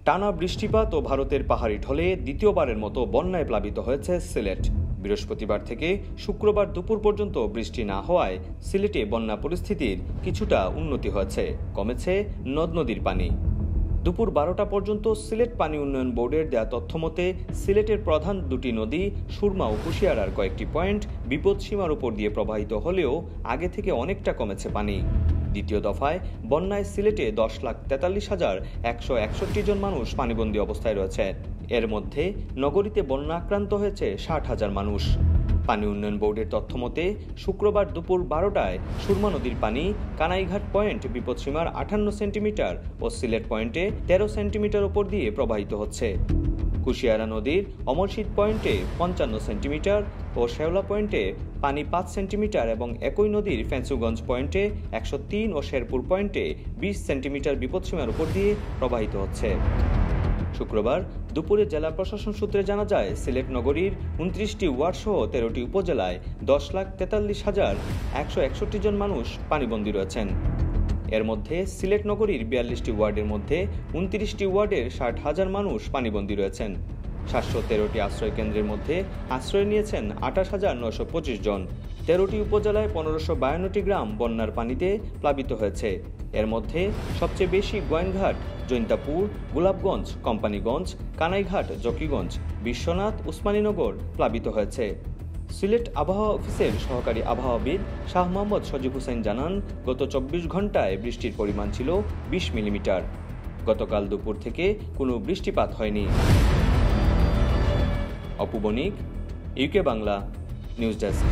টানা বৃষ্টিপাত ও ভারতের পাহাড়ি ঢলে দ্বিতীয়বারের মতো বন্যায় প্লাবিত হয়েছে সিলেট। বৃহস্পতিবার থেকে শুক্রবার দুপুর পর্যন্ত বৃষ্টি না হওয়ায় সিলেটে বন্যা পরিস্থিতির কিছুটা উন্নতি হয়েছে, কমেছে নদ নদীর পানি। দুপুর 12টা পর্যন্ত সিলেট পানি উন্নয়ন বোর্ডের দেয়া তথ্যমতে সিলেটের প্রধান দুটি নদী সুরমা ও কুশিয়ারার কয়েকটি পয়েন্ট বিপদসীমার উপর দিয়ে প্রবাহিত হলেও আগে থেকে অনেকটা কমেছে পানি। দ্বিতীয় দফায় বন্যায় সিলেটে 10,43,161 জন মানুষ পানিবন্দী অবস্থায় রয়েছে। এর মধ্যে নগরীতে বন্যা আক্রান্ত হয়েছে 60,000 মানুষ। পানি উন্নয়ন বোর্ডের তথ্যমতে শুক্রবার দুপুর 12টায় সুরমা নদীর পানি কানাইঘাট পয়েন্ট বিপদসীমার 58 সেন্টিমিটার ও সিলেট পয়েন্টে 13 সেন্টিমিটার উপর দিয়ে প্রবাহিত হচ্ছে। কুশিয়ারা নদীর অমরশীদ পয়েন্টে 55 সেন্টিমিটার ও শেওলা পয়েন্টে পানি 5 সেন্টিমিটার এবং একই নদীর ফেন্সুগঞ্জ পয়েন্টে 103 ও শেরপুর পয়েন্টে 20 সেন্টিমিটার বিপদসীমার উপর দিয়ে প্রবাহিত হচ্ছে। শুক্রবার দুপুরে জেলা প্রশাসন সূত্রে জানা যায়, সিলেট নগরীর 29টি ওয়ার্ড সহ 13টি উপজেলায় 10,43,161 জন মানুষ পানিবন্দী রয়েছেন। এর মধ্যে সিলেট নগরীর 42টি ওয়ার্ডের মধ্যে 29টি ওয়ার্ডের 60,000 মানুষ পানিবন্দী রয়েছেন। 713টি আশ্রয় কেন্দ্রের মধ্যে আশ্রয় নিয়েছেন 28,925 জন। 13টি উপজেলায় 1552টি গ্রাম বন্যার পানিতে প্লাবিত হয়েছে। এর মধ্যে সবচেয়ে বেশি গোয়েনঘাট, জৈন্তাপুর, গোলাপগঞ্জ, কোম্পানিগঞ্জ, কানাইঘাট, জকিগঞ্জ, বিশ্বনাথ, উসমানীনগর প্লাবিত হয়েছে। সিলেট আবহাওয়া অফিসের সহকারী আবহাওয়াবিদ শাহ মোহাম্মদ সজিব হোসেন জানান, গত 24 ঘন্টায় বৃষ্টির পরিমাণ ছিল 20 মিলিমিটার। গতকাল দুপুর থেকে কোনো বৃষ্টিপাত হয়নি। অপু বণিক, ইউকে বাংলা নিউজ ডেস্ক।